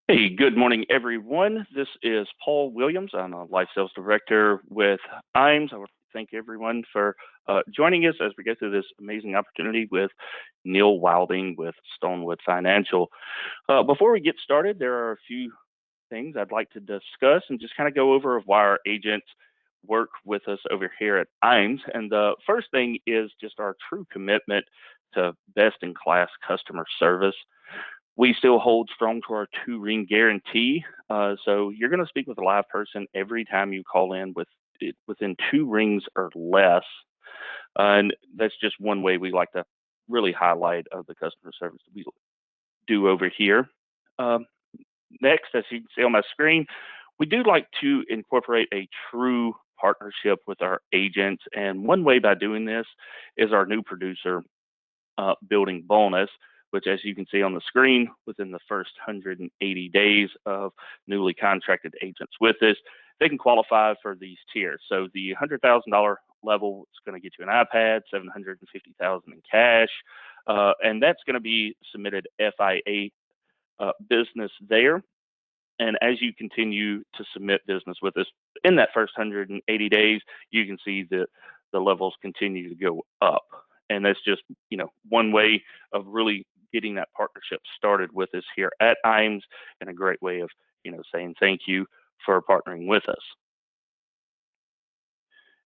Hey, good morning, everyone. This is Paul Williams. I'm a Life Sales Director with IRMAA. I want to thank everyone for joining us as we go through this amazing opportunity with Neil Wilding with Stonewood Financial. Before we get started, there are a few things I'd like to discuss and just kind of go over of why our agents work with us over here at IRMAA. And the first thing is just our true commitment to best-in-class customer service. We still hold strong to our 2-ring guarantee. So you're going to speak with a live person every time you call in within 2 rings or less. And that's just one way we like to really highlight the customer service that we do over here. Um, Next, as you can see on my screen, we do like to incorporate a true partnership with our agents. And one way by doing this is our new producer building bonus, which, as you can see on the screen, within the first 180 days of newly contracted agents with us, they can qualify for these tiers. So the $100,000 level is going to get you an iPad, $750,000 in cash, and that's going to be submitted FIA business there. And as you continue to submit business with us in that first 180 days, you can see that the levels continue to go up. And that's just, one way of really getting that partnership started with us here at IAMS, and a great way of, saying thank you for partnering with us.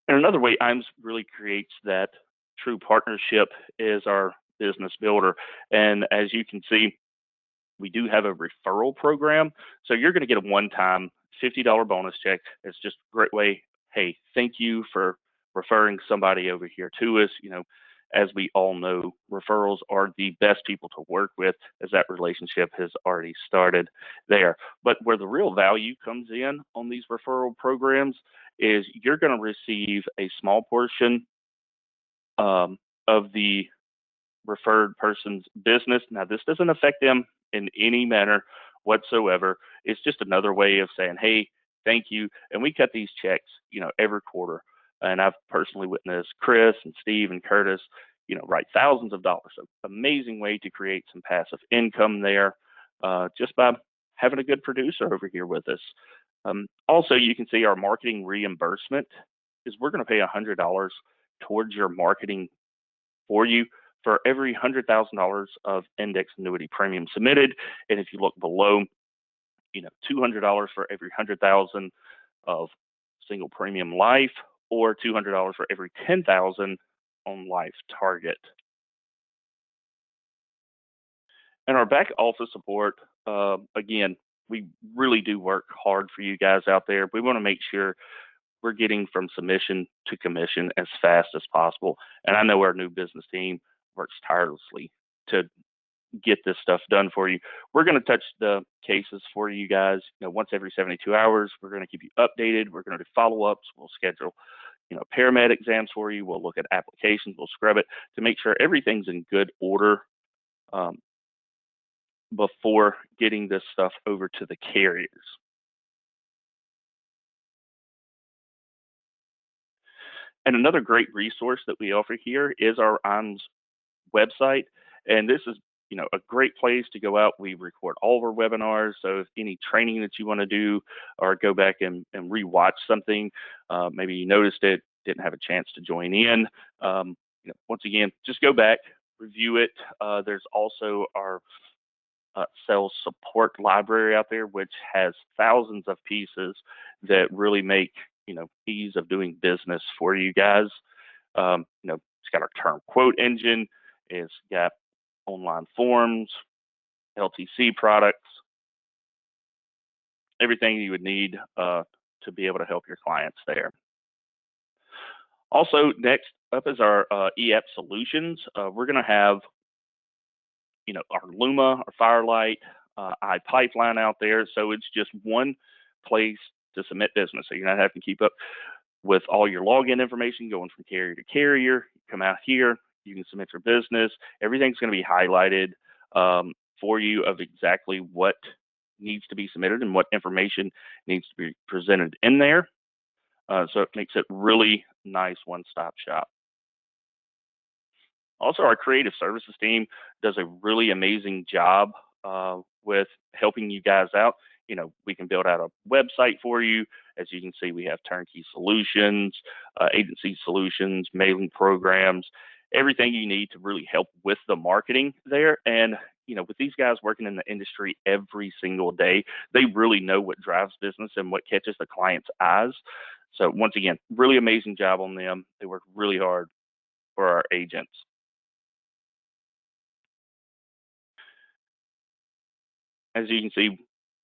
And another way IAMS really creates that true partnership is our business builder. And as you can see, we do have a referral program. So you're going to get a one-time $50 bonus check. It's just a great way. Hey, thank you for referring somebody over here to us. As we all know, referrals are the best people to work with, as that relationship has already started there. But where the real value comes in on these referral programs is you're going to receive a small portion of the referred person's business. Now, this doesn't affect them in any manner whatsoever. It's just another way of saying, hey, thank you. And we cut these checks, every quarter. And I've personally witnessed Chris and Steve and Curtis, write thousands of dollars. So amazing way to create some passive income there, just by having a good producer over here with us. Also, you can see our marketing reimbursement is we're going to pay $100 towards your marketing for you for every $100,000 of index annuity premium submitted. And if you look below, $200 for every 100,000 of single premium life, or $200 for every 10,000 on life target. And our back office support, again, we really do work hard for you guys out there. We want to make sure we're getting from submission to commission as fast as possible. And I know our new business team works tirelessly to get this stuff done for you. We're going to touch the cases for you guys, once every 72 hours. We're going to keep you updated. We're going to do follow-ups. We'll schedule, paramed exams for you. We'll look at applications. We'll scrub it to make sure everything's in good order before getting this stuff over to the carriers. And another great resource that we offer here is our IAMS website. And this is, a great place to go out. We record all of our webinars. So if any training that you want to do, or go back and rewatch something, maybe you noticed it, didn't have a chance to join in. Once again, just go back, review it. There's also our sales support library out there, which has thousands of pieces that really make ease of doing business for you guys. It's got our term quote engine. It's got online forms, LTC products, everything you would need to be able to help your clients there. Also, next up is our EAP solutions. We're going to have, our Luma, our Firelight, iPipeline out there. So it's just one place to submit business. So you're not having to keep up with all your login information going from carrier to carrier. Come out here, you can submit your business. Everything's going to be highlighted for you of exactly what needs to be submitted and what information needs to be presented in there. So it makes it really nice one-stop shop. Also, our creative services team does a really amazing job with helping you guys out. We can build out a website for you. As you can see, we have turnkey solutions, agency solutions, mailing programs, everything you need to really help with the marketing there. And with these guys working in the industry every single day, they really know what drives business and what catches the client's eyes. So once again, really amazing job on them. They work really hard for our agents. As you can see,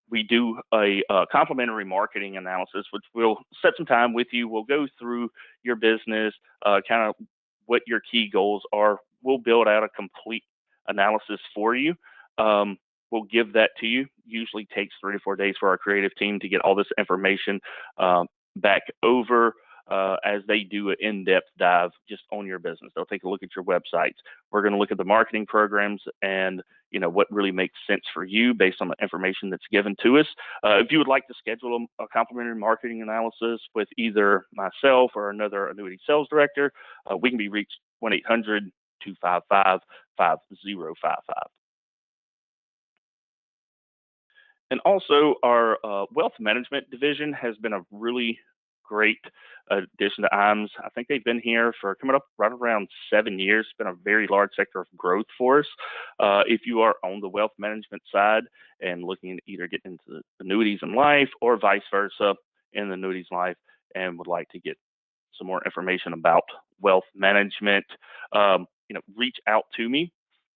we do a complimentary marketing analysis, which we'll set some time with you. We'll go through your business, kind of what your key goals are. We'll build out a complete analysis for you. We'll give that to you. Usually takes 3 to 4 days for our creative team to get all this information back over as they do an in-depth dive just on your business. They'll take a look at your websites. We're going to look at the marketing programs and what really makes sense for you based on the information that's given to us. If you would like to schedule a complimentary marketing analysis with either myself or another annuity sales director, we can be reached 1-800-255-5055. And also, our wealth management division has been a really great addition to IRMAA. I think they've been here for coming up right around 7 years. It's been a very large sector of growth for us. If you are on the wealth management side and looking to either get into the annuities and life or vice versa in the annuities and life and would like to get some more information about wealth management, reach out to me.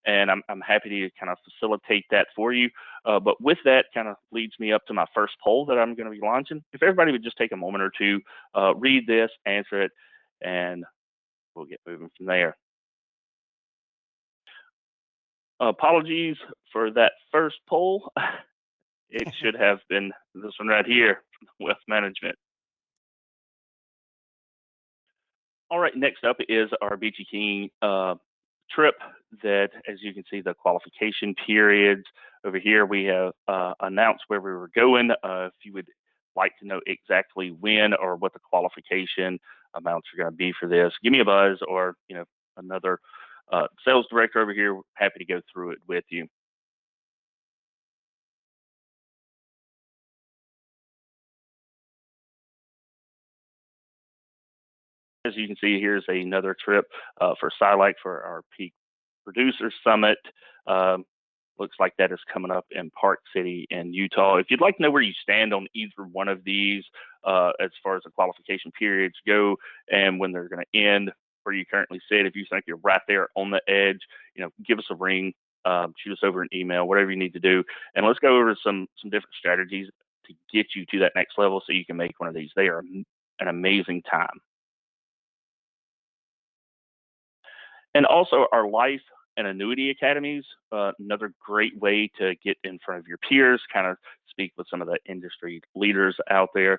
And I'm happy to kind of facilitate that for you. But with that kind of leads me up to my first poll that I'm going to be launching. If everybody would just take a moment or two, read this, answer it, and we'll get moving from there. Apologies for that first poll. It should have been this one right here, wealth management. All right, next up is our Beachy King trip that, as you can see, the qualification periods over here, we have announced where we were going. If you would like to know exactly when or what the qualification amounts are going to be for this, give me a buzz, or another sales director over here, happy to go through it with you. As you can see, here's another trip for SciLike for our Peak Producer Summit. Looks like that is coming up in Park City in Utah. If you'd like to know where you stand on either one of these as far as the qualification periods go and when they're going to end, where you currently sit, if you think you're right there on the edge, give us a ring, shoot us over an email, whatever you need to do, and let's go over some different strategies to get you to that next level so you can make one of these. They are an amazing time. And also our life and annuity academies, another great way to get in front of your peers, kind of speak with some of the industry leaders out there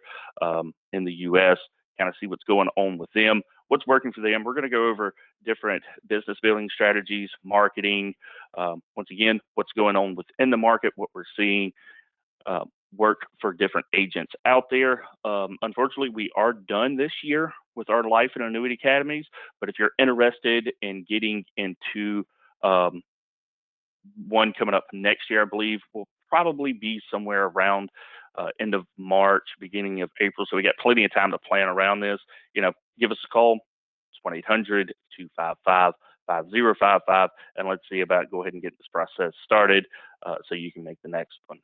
in the U.S., kind of see what's going on with them, what's working for them. We're going to go over different business building strategies, marketing, once again, what's going on within the market, what we're seeing work for different agents out there. Unfortunately, we are done this year with our life and annuity academies, but if you're interested in getting into one coming up next year, I believe will probably be somewhere around end of March, beginning of April. So we got plenty of time to plan around this. Give us a call. It's 1-800-255-5055, and let's see about go ahead and get this process started so you can make the next one.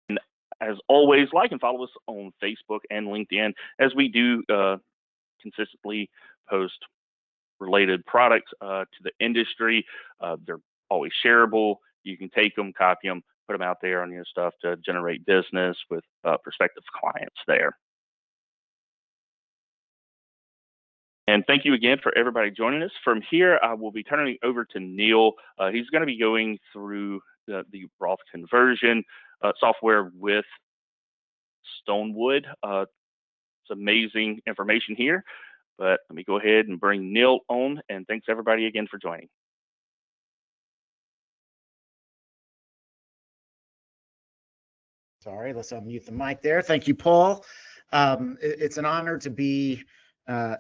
And as always, like and follow us on Facebook and LinkedIn, as we do consistently post related products to the industry. They're always shareable. You can take them, copy them, put them out there on your stuff to generate business with prospective clients there. And thank you again for everybody joining us. From here, I will be turning over to Neil. He's going to be going through the Roth conversion software with Stonewood. It's amazing information here, but let me go ahead and bring Neil on, and thanks everybody again for joining. Sorry, let's unmute the mic there. Thank you, Paul. It's an honor to be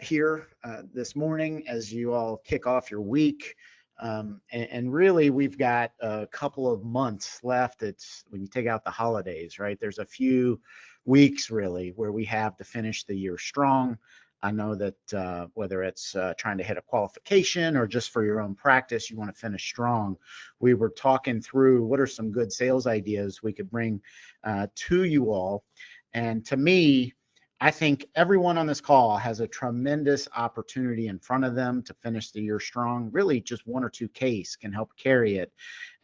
here this morning as you all kick off your week. And really, we've got a couple of months left. It's when you take out the holidays, right? There's a few weeks really where we have to finish the year strong. I know that whether it's trying to hit a qualification or just for your own practice, you want to finish strong. We were talking through what are some good sales ideas we could bring to you all. And to me, I think everyone on this call has a tremendous opportunity in front of them to finish the year strong. Really, just one or two case can help carry it.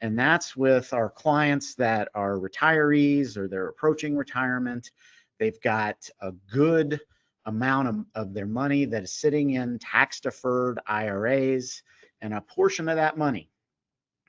And that's with our clients that are retirees or they're approaching retirement. They've got a good amount of their money that is sitting in tax deferred IRAs, and a portion of that money,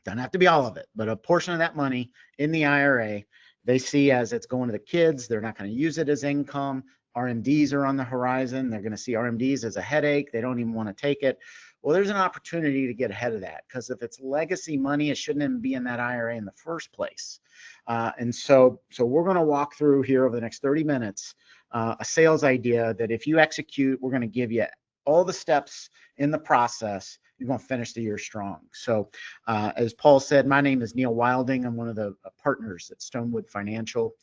doesn't have to be all of it, but a portion of that money in the IRA, they see as it's going to the kids. They're not going to use it as income. RMDs are on the horizon. They're going to see RMDs as a headache. They don't even want to take it. Well, there's an opportunity to get ahead of that, because if it's legacy money, it shouldn't even be in that IRA in the first place. And so we're going to walk through here over the next 30 minutes a sales idea that if you execute, we're going to give you all the steps in the process. You're going to finish the year strong. So as Paul said, my name is Neil Wilding. I'm one of the partners at Stonewood Financial.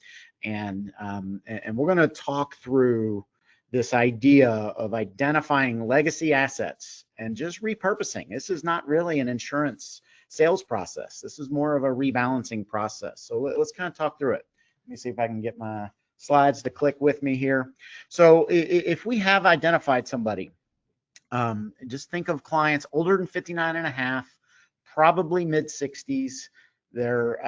And we're going to talk through this idea of identifying legacy assets and just repurposing. This is not really an insurance sales process. This is more of a rebalancing process. So let's kind of talk through it. Let me see if I can get my slides to click with me here. So if we have identified somebody, just think of clients older than 59 and a half, probably mid 60s. They're,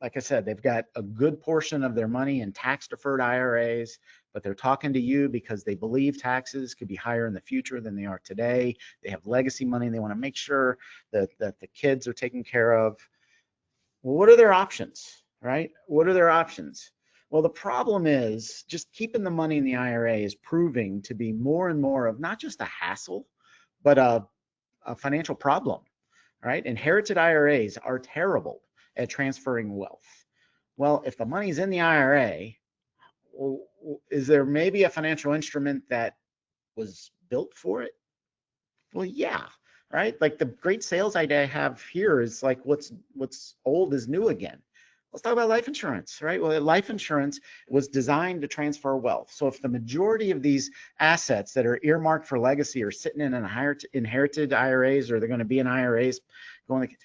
like I said, they've got a good portion of their money in tax deferred IRAs, but they're talking to you because they believe taxes could be higher in the future than they are today. They have legacy money. They want to make sure that the kids are taken care of. Well, what are their options, right? What are their options? Well, the problem is just keeping the money in the IRA is proving to be more and more of not just a hassle, but a financial problem, right? Inherited IRAs are terrible at transferring wealth. Well, if the money's in the IRA, is there maybe a financial instrument that was built for it? Well, yeah, right? Like the great sales idea I have here is like what's old is new again. Let's talk about life insurance, right? Well, life insurance was designed to transfer wealth. So if the majority of these assets that are earmarked for legacy are sitting in inherited IRAs, or they're going to be in IRAs going,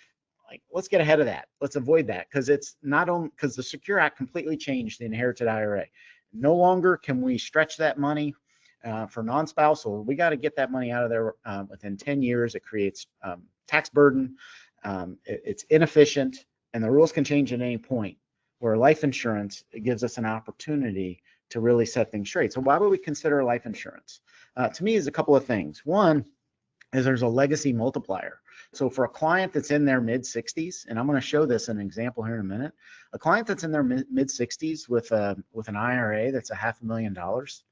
like, let's get ahead of that. Let's avoid that, because it's not only because the Secure Act completely changed the inherited IRA. No longer can we stretch that money for non-spousal. We got to get that money out of there within 10 years. It creates tax burden. It's inefficient, and the rules can change at any point. Where life insurance, it gives us an opportunity to really set things straight. So why would we consider life insurance? To me, is a couple of things. One is there's a legacy multiplier. So for a client that's in their mid 60s, and I'm going to show this in an example here in a minute, a client that's in their mid 60s with an IRA that's $500,000,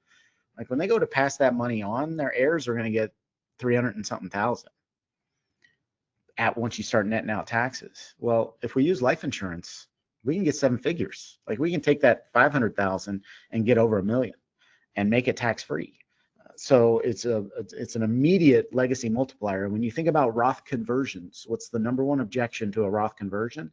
like when they go to pass that money on, their heirs are going to get 300 and something thousand at once you start netting out taxes. Well, if we use life insurance, we can get seven figures. Like we can take that 500,000 and get over $1 million and make it tax free. So it's an immediate legacy multiplier. When you think about Roth conversions, what's the number one objection to a Roth conversion?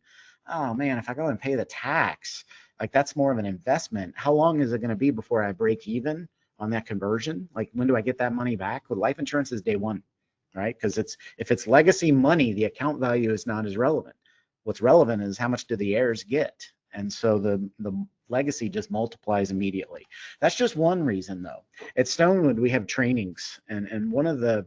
Oh man, if I go and pay the tax, like that's more of an investment. How long is it going to be before I break even on that conversion? Like when do I get that money back? With life insurance is day one, right? Because if it's legacy money, the account value is not as relevant. What's relevant is how much do the heirs get? And so the legacy just multiplies immediately. That's just one reason though. At Stonewood, we have trainings, and one of the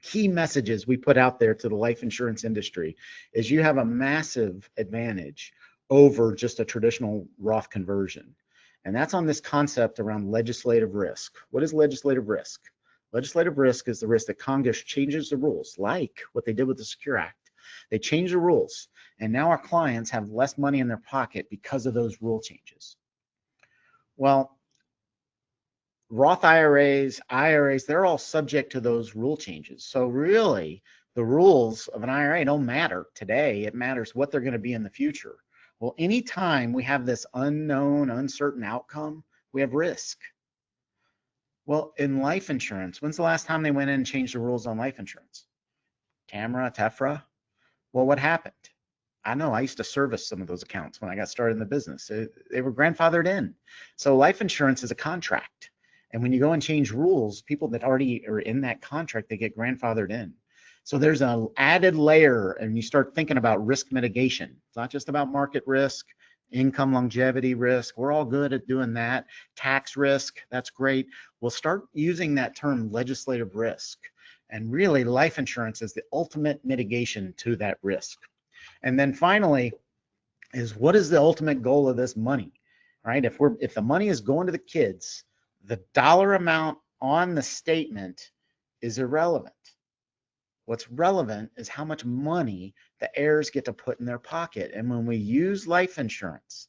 key messages we put out there to the life insurance industry is you have a massive advantage over just a traditional Roth conversion. And that's on this concept around legislative risk. What is legislative risk? Legislative risk is the risk that Congress changes the rules, like what they did with the Secure Act. They change the rules, and now our clients have less money in their pocket because of those rule changes. Well, Roth IRAs, they're all subject to those rule changes. So really, the rules of an IRA don't matter today. It matters what they're going to be in the future. Well, anytime we have this unknown, uncertain outcome, we have risk. Well, in life insurance, when's the last time they went in and changed the rules on life insurance? Tamara, Tefra. Well, what happened? I know I used to service some of those accounts when I got started in the business. They were grandfathered in. So life insurance is a contract. And when you go and change rules, people that already are in that contract, they get grandfathered in. So there's an added layer, and you start thinking about risk mitigation. It's not just about market risk, income longevity risk. We're all good at doing that. Tax risk, that's great. We'll start using that term legislative risk. And really, life insurance is the ultimate mitigation to that risk. And then finally is, what is the ultimate goal of this money, right? If the money is going to the kids, the dollar amount on the statement is irrelevant. What's relevant is how much money the heirs get to put in their pocket. And when we use life insurance,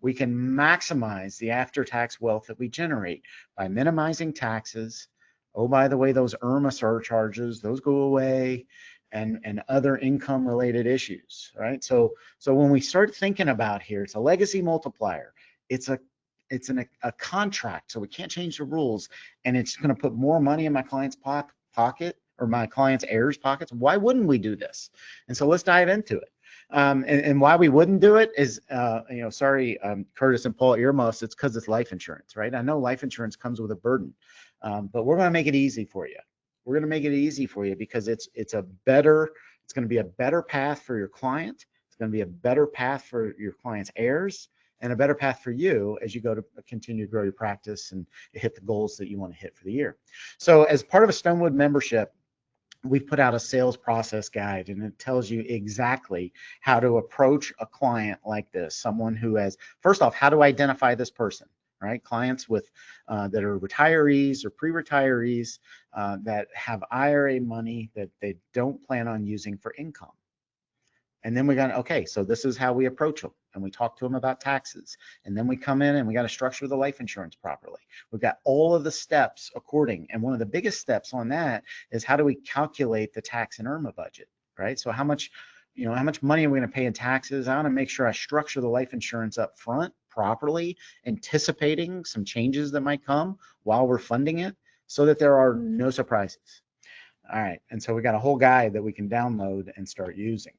we can maximize the after-tax wealth that we generate by minimizing taxes. Oh, by the way, those IRMAA surcharges, those go away, and other income-related issues, right? So when we start thinking about here, it's a legacy multiplier. It's a contract, so we can't change the rules, and it's going to put more money in my client's pocket or my client's heirs' pockets. Why wouldn't we do this? And so let's dive into it. And why we wouldn't do it is, sorry, Curtis and Paul Earmuffs, it's because it's life insurance, right? I know life insurance comes with a burden, but we're going to make it easy for you. We're going to make it easy for you because it's going to be a better path for your client. It's going to be a better path for your client's heirs, and a better path for you as you go to continue to grow your practice and hit the goals that you want to hit for the year. So as part of a Stonewood membership, we've put out a sales process guide, and it tells you exactly how to approach a client like this. Someone who has, first off, how to identify this person, right? Clients with that are retirees or pre-retirees that have IRA money that they don't plan on using for income. And then we got, okay, so this is how we approach them. And we talk to them about taxes. And then we come in and we got to structure the life insurance properly. We've got all of the steps according. And one of the biggest steps on that is, how do we calculate the tax and IRMAA budget, right? So how much money are we going to pay in taxes? I want to make sure I structure the life insurance up front properly, anticipating some changes that might come while we're funding it, so that there are no surprises. All right. And so we got a whole guide that we can download and start using.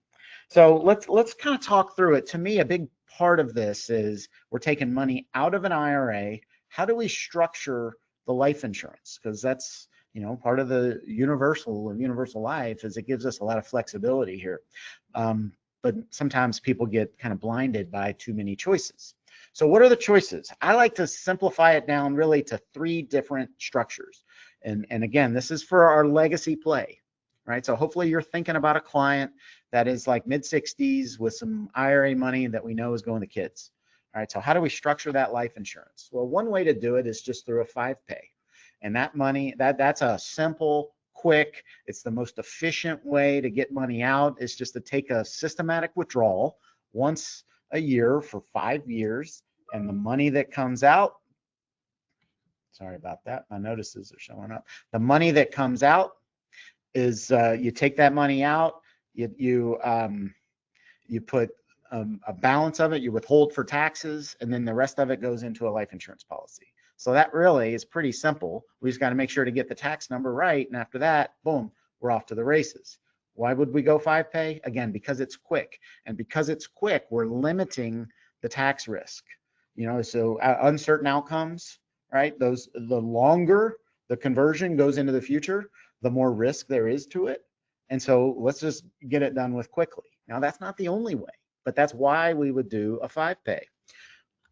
So let's kind of talk through it. To me, a big part of this is, we're taking money out of an IRA. How do we structure the life insurance? Because that's, part of the universal life is it gives us a lot of flexibility here. But sometimes people get kind of blinded by too many choices. So what are the choices? I like to simplify it down really to 3 different structures. And again, this is for our legacy play, right? So hopefully you're thinking about a client that is like mid-60s with some IRA money that we know is going to kids. All right, so how do we structure that life insurance? Well, one way to do it is just through a 5-pay. And that money, that's a simple, quick, it's the most efficient way to get money out, is just to take a systematic withdrawal once a year for 5 years. And the money that comes out, sorry about that, my notices are showing up. The money that comes out is, you take that money out, you put a balance of it, you withhold for taxes, and then the rest of it goes into a life insurance policy. So that really is pretty simple. We just got to make sure to get the tax number right, and after that, boom, we're off to the races. Why would we go 5-pay? Again, because it's quick, and because it's quick, we're limiting the tax risk. So uncertain outcomes, right? The longer the conversion goes into the future, the more risk there is to it. And so let's just get it done with quickly. Now, that's not the only way, but that's why we would do a 5-pay.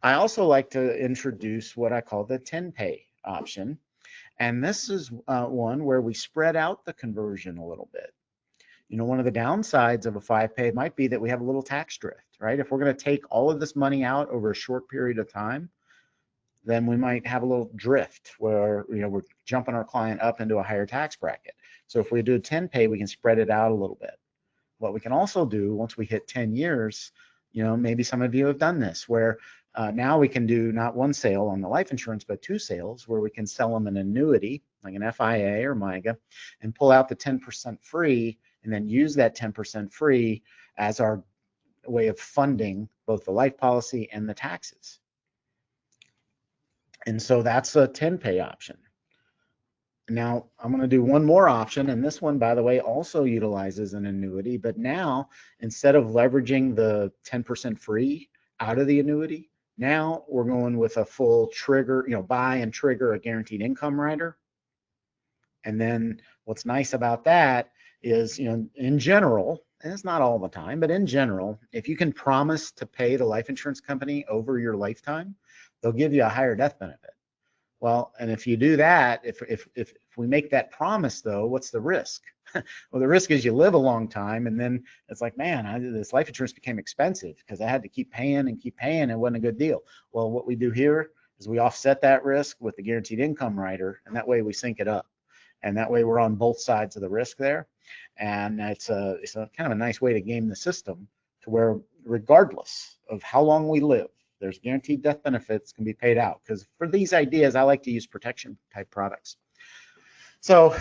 I also like to introduce what I call the 10-pay option. And this is one where we spread out the conversion a little bit. One of the downsides of a 5-pay might be that we have a little tax drift, right? If we're going to take all of this money out over a short period of time, then we might have a little drift where, we're jumping our client up into a higher tax bracket. So if we do a 10-pay, we can spread it out a little bit. What we can also do once we hit 10 years, maybe some of you have done this, where now we can do not one sale on the life insurance, but 2 sales, where we can sell them an annuity, like an FIA or MIGA, and pull out the 10% free, and then use that 10% free as our way of funding both the life policy and the taxes. And so that's a 10-pay option. Now I'm going to do one more option, and this one, by the way, also utilizes an annuity, but now instead of leveraging the 10% free out of the annuity, now we're going with a full trigger, buy and trigger a guaranteed income rider. And then what's nice about that is, in general, and it's not all the time, but in general, if you can promise to pay the life insurance company over your lifetime, they'll give you a higher death benefit. Well, and if you do that, if we make that promise, though, what's the risk? Well, the risk is you live a long time, and then it's like, man, this life insurance became expensive because I had to keep paying and keep paying. It wasn't a good deal. Well, what we do here is we offset that risk with the guaranteed income rider, and that way we sync it up. And that way we're on both sides of the risk there. And it's a kind of a nice way to game the system to where regardless of how long we live, there's guaranteed death benefits can be paid out. Because for these ideas, I like to use protection type products. So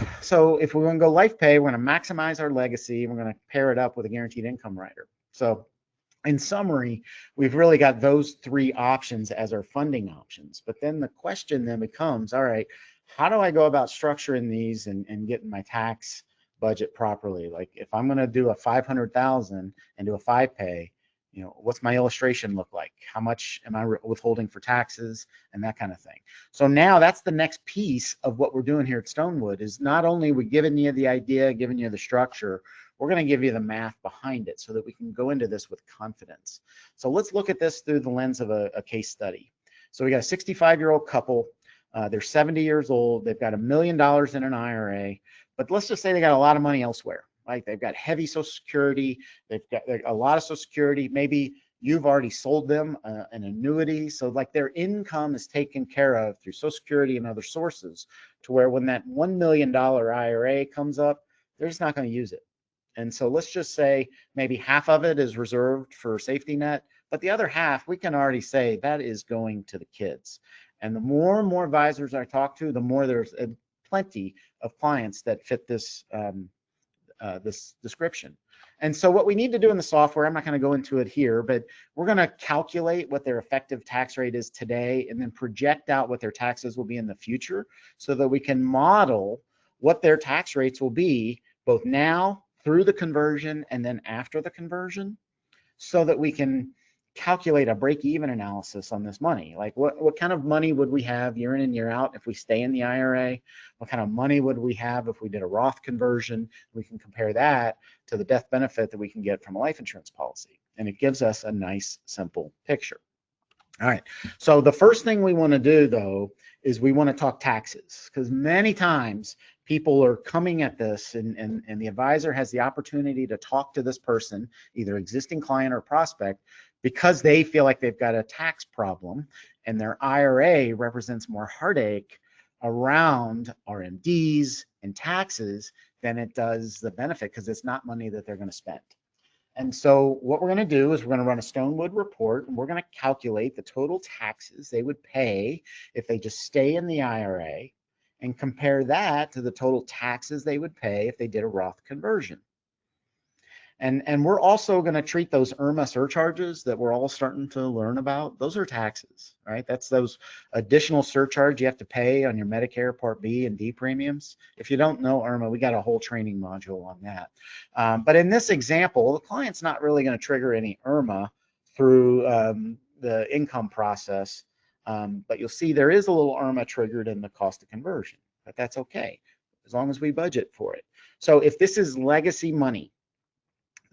if we're going to go life pay, we're going to maximize our legacy. We're going to pair it up with a guaranteed income rider. So in summary, we've really got those three options as our funding options. But then the question then becomes, all right, how do I go about structuring these and getting my tax budget properly? Like if I'm going to do a 500,000 and do a 5-pay, what's my illustration look like? How much am I withholding for taxes and that kind of thing? So now that's the next piece of what we're doing here at Stonewood is not only we giving you the idea, giving you the structure, we're going to give you the math behind it so that we can go into this with confidence. So let's look at this through the lens of a case study. So we got a 65-year-old couple. They're 70 years old. They've got $1 million in an IRA, but let's just say they got a lot of money elsewhere. Right? They've got heavy Social Security. They've got a lot of Social Security. Maybe you've already sold them an annuity. So like their income is taken care of through Social Security and other sources to where when that $1 million IRA comes up, they're just not going to use it. And so let's just say maybe half of it is reserved for safety net, but the other half, we can already say that is going to the kids. And the more and more advisors I talk to, the more there's plenty of clients that fit this this description. And so what we need to do in the software, I'm not going to go into it here, but we're going to calculate what their effective tax rate is today and then project out what their taxes will be in the future so that we can model what their tax rates will be both now through the conversion and then after the conversion so that we can calculate a break-even analysis on this money. Like what kind of money would we have year in and year out if we stay in the IRA? What kind of money would we have if we did a Roth conversion? We can compare that to the death benefit that we can get from a life insurance policy. And it gives us a nice, simple picture. All right, so the first thing we want to do, though, is we want to talk taxes because many times people are coming at this and the advisor has the opportunity to talk to this person, either existing client or prospect, because they feel like they've got a tax problem and their IRA represents more heartache around RMDs and taxes than it does the benefit because it's not money that they're going to spend. And so what we're going to do is we're going to run a Stonewood report and we're going to calculate the total taxes they would pay if they just stay in the IRA and compare that to the total taxes they would pay if they did a Roth conversion. And we're also going to treat those IRMAA surcharges that we're all starting to learn about. Those are taxes, right? That's those additional surcharge you have to pay on your Medicare Part B and D premiums. If you don't know IRMAA, we got a whole training module on that. But in this example, the client's not really going to trigger any IRMAA through the income process. But you'll see there is a little IRMAA triggered in the cost of conversion, but that's okay as long as we budget for it. So if this is legacy money,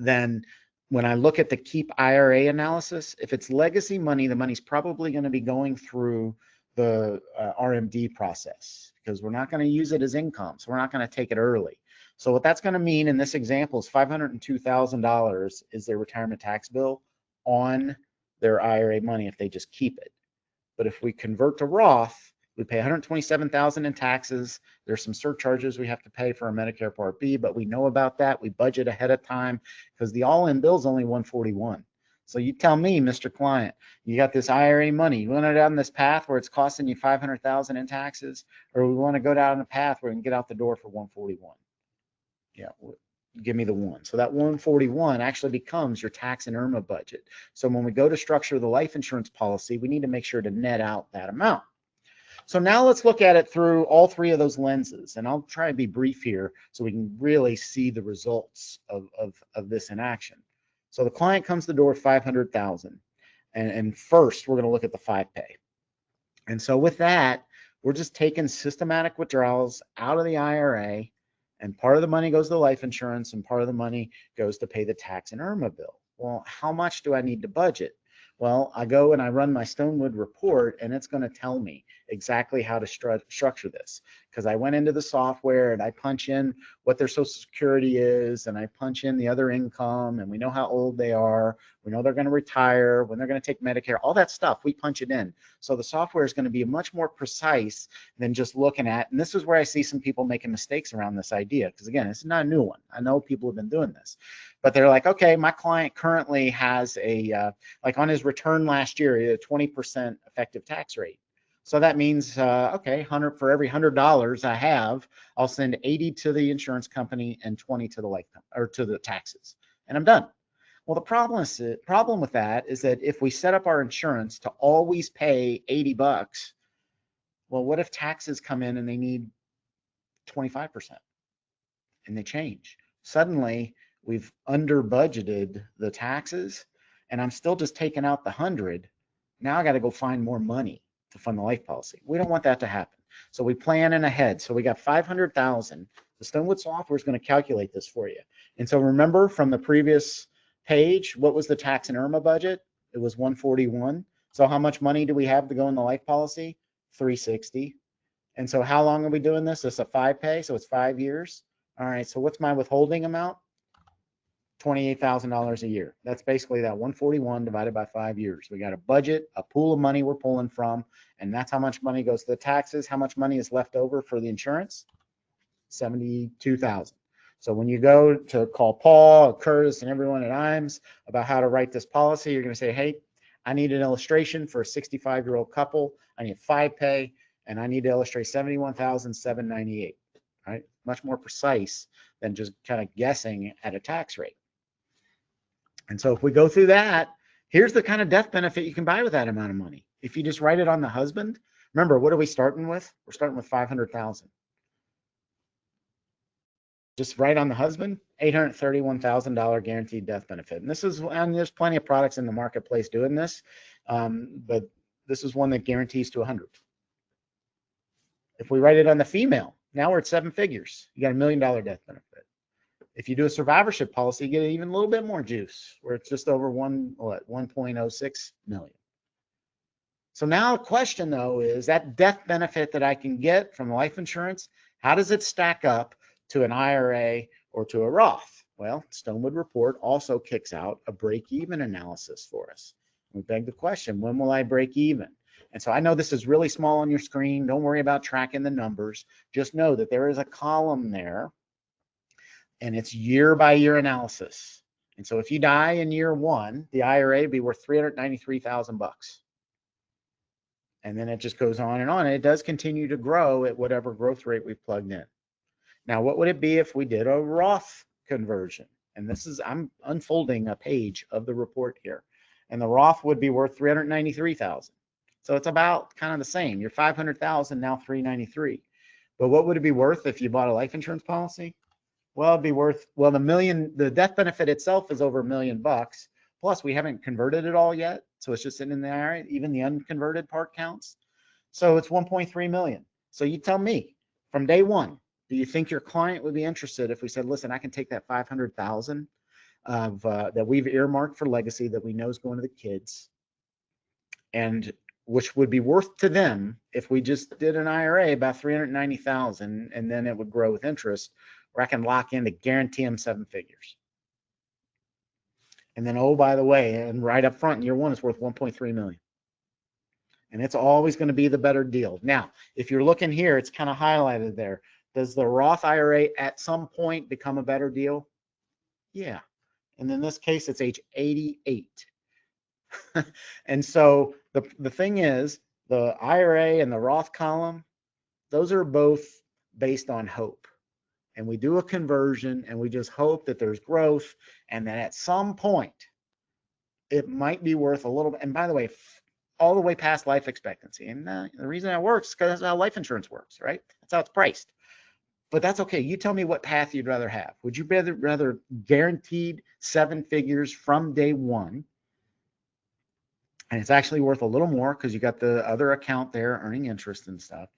then when I look at the keep IRA analysis, if it's legacy money, the money's probably going to be going through the RMD process because we're not going to use it as income. So we're not going to take it early. So what that's going to mean in this example is $502,000 is their retirement tax bill on their IRA money if they just keep it. But if we convert to Roth, we pay $127,000 in taxes. There's some surcharges we have to pay for a Medicare Part B, but we know about that. We budget ahead of time because the all-in bill is only $141. So you tell me, Mr. Client, you got this IRA money. You want to go down this path where it's costing you $500,000 in taxes, or we want to go down a path where we can get out the door for $141? Yeah, give me the one. So that $141 actually becomes your tax and IRMAA budget. So when we go to structure the life insurance policy, we need to make sure to net out that amount. So now let's look at it through all three of those lenses, and I'll try to be brief here so we can really see the results of this in action. So the client comes to the door with $500,000, and first we're going to look at the 5-pay. And so with that, we're just taking systematic withdrawals out of the IRA, and part of the money goes to life insurance and part of the money goes to pay the tax and IRMAA bill. Well, how much do I need to budget? Well, I go and I run my Stonewood report, and it's going to tell me exactly how to structure this, because I went into the software and I punch in what their Social Security is, and I punch in the other income, and we know how old they are. We know they're going to retire, when they're going to take Medicare, all that stuff, we punch it in. So the software is going to be much more precise than just looking at, and this is where I see some people making mistakes around this idea, because again, it's not a new one. I know people have been doing this, but they're like, okay, my client currently has a, like on his return last year, he had a 20% effective tax rate. So that means, okay, for every $100 I have, I'll send 80 to the insurance company and 20 to the life or to the taxes, and I'm done. Well, the problem with that is that if we set up our insurance to always pay 80 bucks, well, what if taxes come in and they need 25% and they change? Suddenly, we've under budgeted the taxes, and I'm still just taking out the 100. Now I got to go find more money to fund the life policy. We don't want that to happen. So we plan in ahead. So we got 500,000. The Stonewood software is going to calculate this for you. And so remember from the previous page, what was the tax and IRMAA budget? It was 141. So how much money do we have to go in the life policy? 360. And so how long are we doing this? It's a 5-pay, so it's 5 years. All right, so what's my withholding amount? $28,000 a year. That's basically that 141 divided by 5 years. We got a budget, a pool of money we're pulling from, and that's how much money goes to the taxes. How much money is left over for the insurance? 72,000. So when you go to call Paul, Curtis, and everyone at IMS about how to write this policy, you're going to say, hey, I need an illustration for a 65-year-old couple. I need 5-pay, and I need to illustrate 71,798. Right? Much more precise than just kind of guessing at a tax rate. And so if we go through that, here's the kind of death benefit you can buy with that amount of money. If you just write it on the husband, remember, what are we starting with? We're starting with 500,000. Just write on the husband, $831,000 guaranteed death benefit. And there's plenty of products in the marketplace doing this, but this is one that guarantees to 100. If we write it on the female, now we're at 7 figures. You got $1 million death benefit. If you do a survivorship policy, you get even a little bit more juice, where it's just over 1.06 million. So now the question, though, is that death benefit that I can get from life insurance, how does it stack up to an IRA or to a Roth? Well, Stonewood report also kicks out a break-even analysis for us. We beg the question, when will I break even? And so I know this is really small on your screen. Don't worry about tracking the numbers. Just know that there is a column there, and it's year-by-year analysis. And so if you die in year 1, the IRA would be worth $393,000. And then it just goes on, and it does continue to grow at whatever growth rate we've plugged in. Now, what would it be if we did a Roth conversion? And this is, I'm unfolding a page of the report here. And the Roth would be worth $393,000. So it's about kind of the same. You're 500,000, now 393. But what would it be worth if you bought a life insurance policy? Well, it'd be worth, well, the death benefit itself is over $1 million. Plus, we haven't converted it all yet. So it's just sitting in the IRA. Even the unconverted part counts. So it's 1.3 million. So you tell me, from day one, do you think your client would be interested if we said, listen, I can take that 500,000 of that we've earmarked for legacy that we know is going to the kids, and which would be worth to them if we just did an IRA about 390,000, and then it would grow with interest, where I can lock in to guarantee them 7 figures. And then, oh, by the way, and right up front in year 1, it's worth 1.3 million. And it's always going to be the better deal. Now, if you're looking here, it's kind of highlighted there. Does the Roth IRA at some point become a better deal? Yeah. And in this case, it's age 88. And so the thing is, the IRA and the Roth column, those are both based on hope. And we do a conversion, and we just hope that there's growth, and that at some point, it might be worth a little bit. And by the way, all the way past life expectancy. And the reason that works is because that's how life insurance works, right? That's how it's priced. But that's okay. You tell me what path you'd rather have. Would you rather guaranteed 7 figures from day one? And it's actually worth a little more because you got the other account there earning interest and stuff.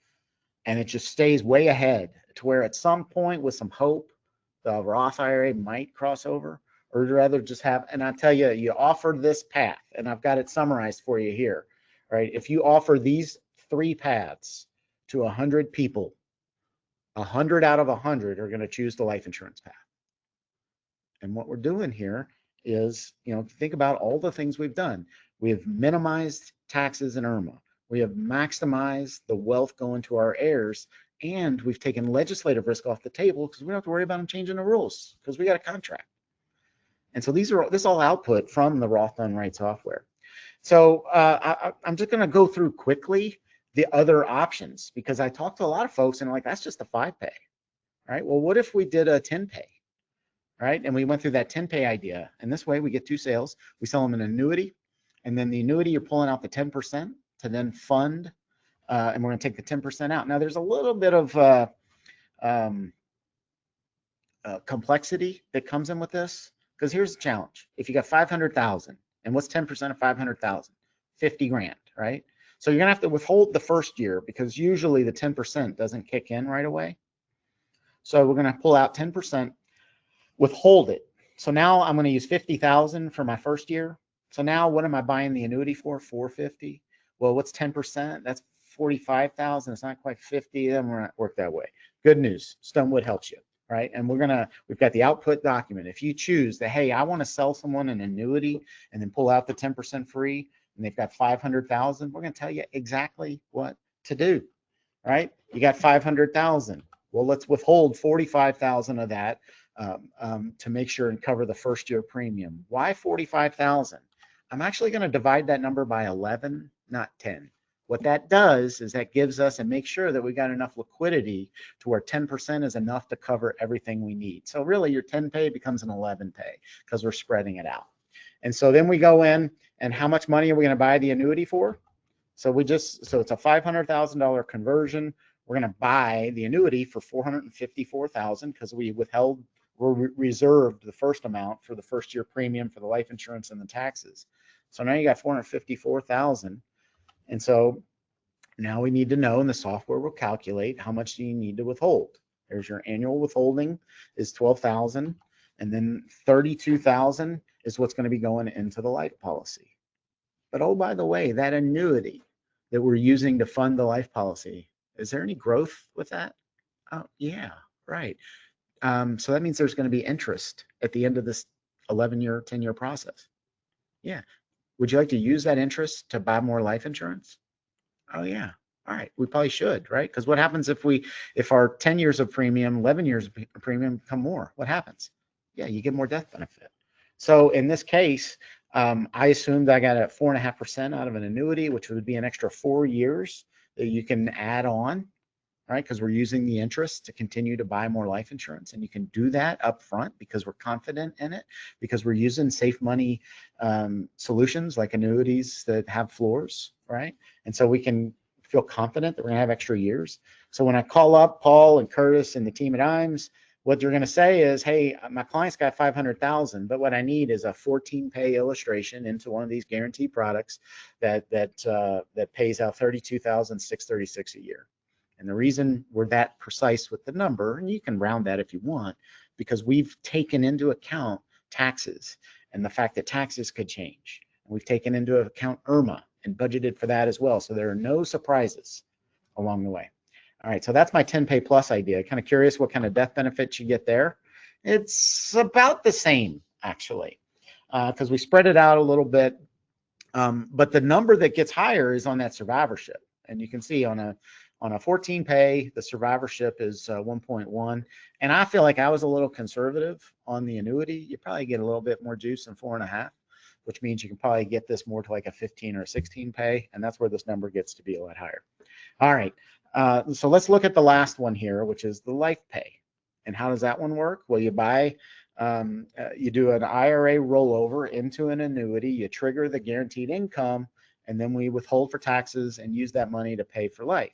And it just stays way ahead to where at some point with some hope, the Roth IRA might cross over, or would you rather just have, and I tell you, you offer this path, and I've got it summarized for you here, right? If you offer these 3 paths to 100 people, 100 out of 100 are going to choose the life insurance path. And what we're doing here is, think about all the things we've done. We have minimized taxes and IRMAA. We have maximized the wealth going to our heirs, and we've taken legislative risk off the table because we don't have to worry about them changing the rules because we got a contract. And so this all output from the Roth Done Right software. So I'm just going to go through quickly the other options because I talked to a lot of folks and like, that's just a 5-pay, right? Well, what if we did a 10-pay, right? And we went through that 10-pay idea. And this way we get 2 sales. We sell them an annuity, and then the annuity, you're pulling out the 10% to then fund, and we're going to take the 10% out. Now, there's a little bit of complexity that comes in with this, because here's the challenge. If you got 500,000, and what's 10% of 500,000? 50 grand, right? So you're going to have to withhold the first year because usually the 10% doesn't kick in right away. So we're going to pull out 10%, withhold it. So now I'm going to use 50,000 for my first year. So now what am I buying the annuity for? 450. Well, what's 10%? That's 45,000. It's not quite 50. Then we're not work that way. Good news. Stonewood helps you, right? And we've got the output document. If you choose that, hey, I want to sell someone an annuity and then pull out the 10% free, and they've to 500,000, we're going to tell you exactly what to do, right? You got 500,000. Well, let's withhold 45,000 of that to make sure and cover the first year premium. Why 45,000? I'm actually going to divide that number by 11, not 10. What that does is that gives us and makes sure that we got enough liquidity to where 10% is enough to cover everything we need. So really your 10-pay becomes an 11-pay because we're spreading it out. And so then we go in, and how much money are we going to buy the annuity for? So it's a $500,000 conversion. We're going to buy the annuity for $454,000 because we reserved the first amount for the first year premium for the life insurance and the taxes. So now you got $454,000. And so now we need to know, and the software will calculate how much do you need to withhold. There's your annual withholding is $12,000, and then $32,000 is what's going to be going into the life policy. But oh, by the way, that annuity that we're using to fund the life policy, is there any growth with that? Oh, yeah, right. So that means there's going to be interest at the end of this 11-year, 10-year process. Yeah. Would you like to use that interest to buy more life insurance? Oh, yeah. All right. We probably should, right? Because what happens if our 10 years of premium, 11 years of premium become more? What happens? Yeah, you get more death benefit. So in this case, I assumed I got a 4.5% out of an annuity, which would be an extra 4 years that you can add on, right? Because we're using the interest to continue to buy more life insurance, and you can do that up front because we're confident in it, because we're using safe money solutions like annuities that have floors, right? And so we can feel confident that we're going to have extra years. So when I call up Paul and Curtis and the team at IRMAA, what they're going to say is, hey, my client's got 500,000, but what I need is a 14-pay illustration into one of these guaranteed products that pays out $32,636 a year. And the reason we're that precise with the number, and you can round that if you want, because we've taken into account taxes and the fact that taxes could change. And we've taken into account IRMAA and budgeted for that as well. So there are no surprises along the way. All right, so that's my 10-pay plus idea. Kind of curious what kind of death benefits you get there. It's about the same, actually, because we spread it out a little bit. But the number that gets higher is on that survivorship. And you can see on a 14-pay, the survivorship is 1.1. And I feel like I was a little conservative on the annuity. You probably get a little bit more juice than 4.5, which means you can probably get this more to like a 15 or 16-pay. And that's where this number gets to be a lot higher. All right. So let's look at the last one here, which is the life pay. And how does that one work? Well, you do an IRA rollover into an annuity, you trigger the guaranteed income, and then we withhold for taxes and use that money to pay for life.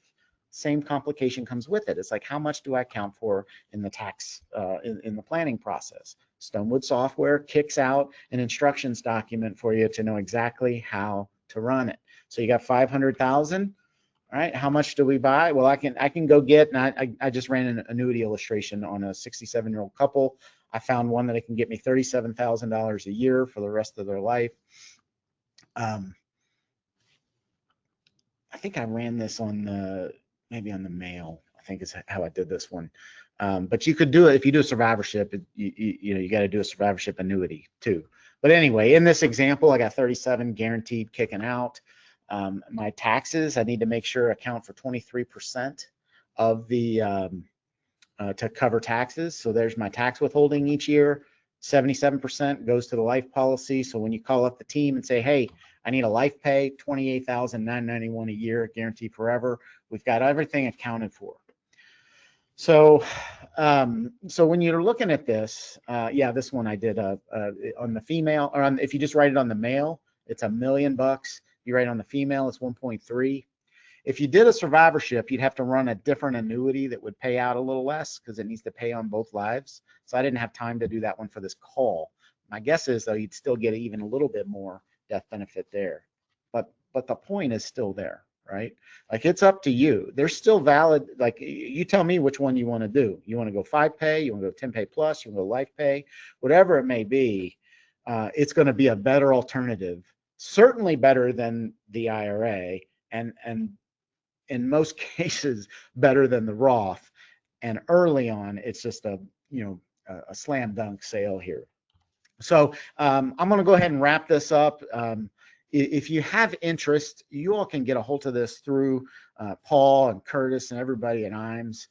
Same complication comes with it. It's like, how much do I account for in the tax, in the planning process? Stonewood software kicks out an instructions document for you to know exactly how to run it. So you got 500,000. All right, how much do we buy? Well, I can go get, and I just ran an annuity illustration on a 67-year-old couple. I found one that it can get me $37,000 a year for the rest of their life. I think I ran this on maybe on the mail, I think is how I did this one. But you could do it if you do a survivorship. You got to do a survivorship annuity too. But anyway, in this example, I got 37 guaranteed kicking out. My taxes, I need to make sure account for 23% of the to cover taxes. So there's my tax withholding each year. 77% goes to the life policy. So when you call up the team and say, hey, I need a life pay, $28,991 a year, guaranteed forever, we've got everything accounted for. So so when you're looking at this, yeah, this one I did on the female, or if you just write it on the male, it's $1 million. You write on the female, it's 1.3. If you did a survivorship, you'd have to run a different annuity that would pay out a little less because it needs to pay on both lives. So I didn't have time to do that one for this call. My guess is, though, you'd still get even a little bit more death benefit there. But the point is still there, right? Like, it's up to you. They're still valid. Like, you tell me which one you want to do. You want to go 5 pay, you want to go 10 pay plus, you want to go life pay, whatever it may be. It's going to be a better alternative, certainly better than the IRA, and in most cases better than the Roth. And early on, it's just a slam dunk sale here. So I'm going to go ahead and wrap this up. If you have interest, you all can get a hold of this through Paul and Curtis and everybody at IMS.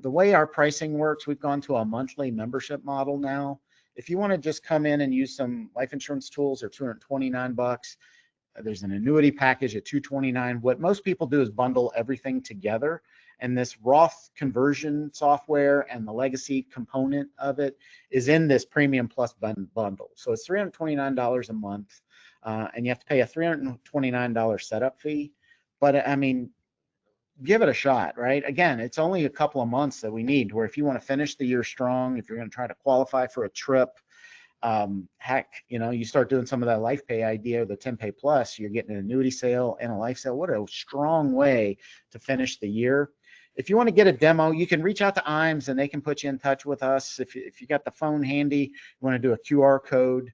The way our pricing works, we've gone to a monthly membership model now. If you want to just come in and use some life insurance tools, they're $229. There's an annuity package at $229. What most people do is bundle everything together, and this Roth conversion software and the legacy component of it is in this Premium Plus bundle. So it's $329 a month, and you have to pay a $329 setup fee. But I mean, give it a shot, right? Again, it's only a couple of months that we need, where if you want to finish the year strong, if you're going to try to qualify for a trip, heck, you start doing some of that life pay idea, the 10 pay plus, you're getting an annuity sale and a life sale. What a strong way to finish the year. If you want to get a demo, you can reach out to IMS and they can put you in touch with us. If you got the phone handy, you want to do a QR code,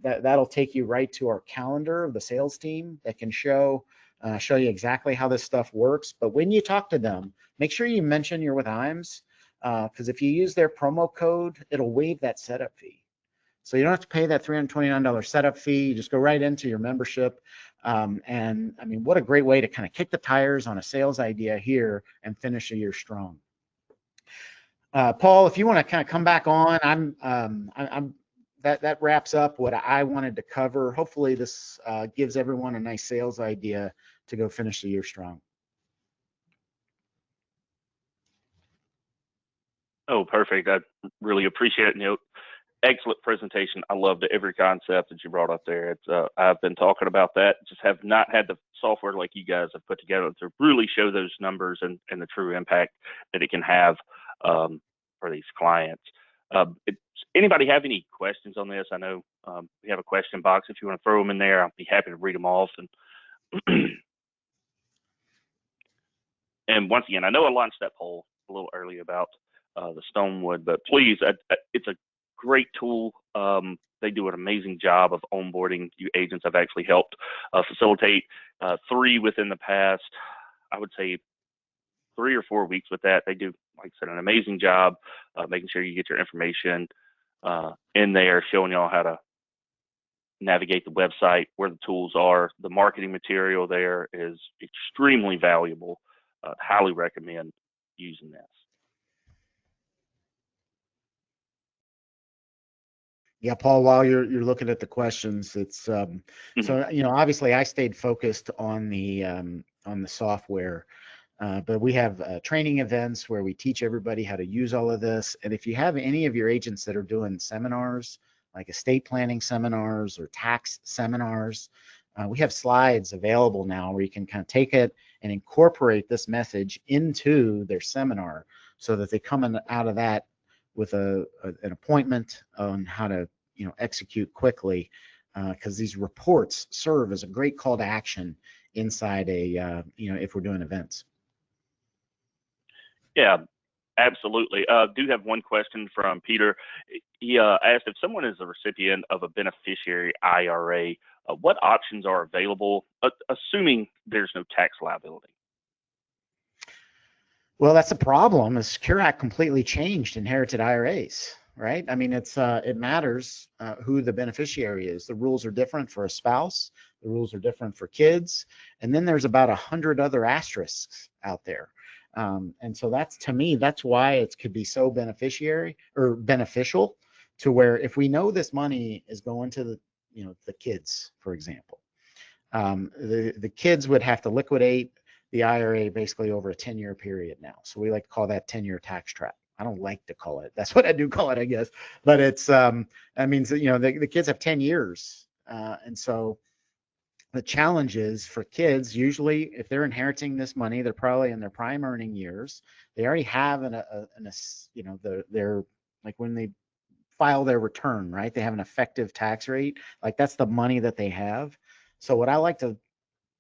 that'll take you right to our calendar of the sales team that can show you exactly how this stuff works. But when you talk to them, make sure you mention you're with IMS, because if you use their promo code, it'll waive that setup fee. So you don't have to pay that $329 setup fee. You just go right into your membership. And I mean, what a great way to kind of kick the tires on a sales idea here and finish a year strong. Paul, if you want to kind of come back on, that wraps up what I wanted to cover. Hopefully this gives everyone a nice sales idea to go finish the year strong. Oh, perfect. I really appreciate it, Neil. Excellent presentation. I loved every concept that you brought up there. It's I've been talking about that, just have not had the software like you guys have put together to really show those numbers and the true impact that it can have for these clients. Anybody have any questions on this? I know we have a question box. If you want to throw them in there, I'll be happy to read them off. And once again, I know I launched that poll a little early about the Stonewood, but please, it's a great tool. They do an amazing job of onboarding you agents. I've actually helped facilitate 3 within the past, I would say 3 or 4 weeks with that. They do, like I said, an amazing job making sure you get your information in there, showing y'all how to navigate the website, where the tools are. The marketing material there is extremely valuable. Highly recommend using this. Yeah, Paul, while you're looking at the questions, it's so obviously I stayed focused on the software, but we have training events where we teach everybody how to use all of this. And if you have any of your agents that are doing seminars, like estate planning seminars or tax seminars, We have slides available now where you can kind of take it and incorporate this message into their seminar so that they come out of that with an appointment on how to execute quickly, because these reports serve as a great call to action inside a if we're doing events. Yeah, absolutely. Do have one question from Peter. He asked if someone is a recipient of a beneficiary IRA, what options are available, assuming there's no tax liability? Well, that's a problem. The Secure Act completely changed inherited IRAs, right? I mean, it matters who the beneficiary is. The rules are different for a spouse. The rules are different for kids. And then there's about 100 other asterisks out there. And so to me, that's why it could be so beneficial to where if we know this money is going to the kids, for example, the kids would have to liquidate the IRA basically over a 10-year period now. So we like to call that 10-year tax trap. I don't like to call it. That's what I do call it, I guess. But it's that means that the kids have 10 years, and so the challenge is for kids. Usually, if they're inheriting this money, they're probably in their prime earning years. They already have they're like when they file their return, right? They have an effective tax rate. Like that's the money that they have. So what I like to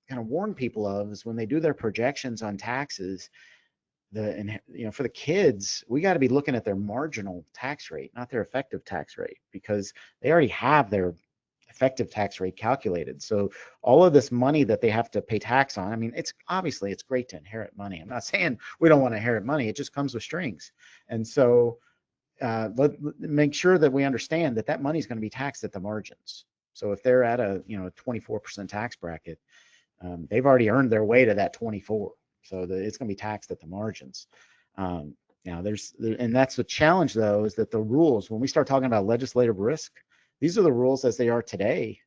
kind of warn people of is when they do their projections on taxes, for the kids, we got to be looking at their marginal tax rate, not their effective tax rate, because they already have their effective tax rate calculated. So all of this money that they have to pay tax on, I mean, it's great to inherit money. I'm not saying we don't want to inherit money. It just comes with strings. And so make sure that we understand that money is going to be taxed at the margins. So if they're at a 24% tax bracket, they've already earned their way to that 24, so it's going to be taxed at the margins. Now and that's the challenge though, is that the rules, when we start talking about legislative risk, these are the rules as they are today,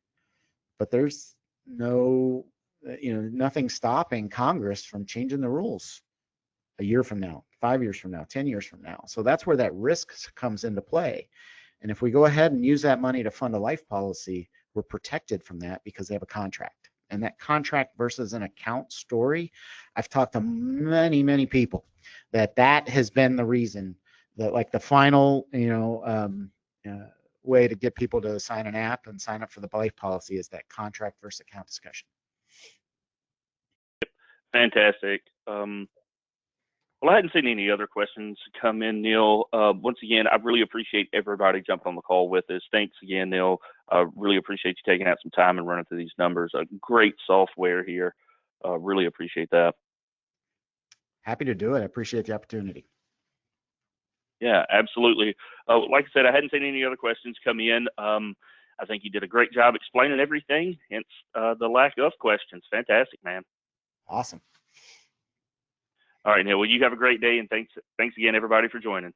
but there's nothing stopping Congress from changing the rules a year from now, 5 years from now, 10 years from now. So that's where that risk comes into play. And if we go ahead and use that money to fund a life policy, we're protected from that because they have a contract. And that contract versus an account story, I've talked to many, many people that has been the reason that like the final, way to get people to sign an app and sign up for the life policy is that contract versus account discussion. Fantastic. Well, I hadn't seen any other questions come in, Neil. Once again, I really appreciate everybody jumping on the call with us. Thanks again, Neil. Really appreciate you taking out some time and running through these numbers. Great software here. Really appreciate that. Happy to do it. I appreciate the opportunity. Yeah, absolutely. Like I said, I hadn't seen any other questions come in. I think you did a great job explaining everything, hence the lack of questions. Fantastic, man. Awesome. All right, Neil. Well, you have a great day, and thanks again, everybody, for joining.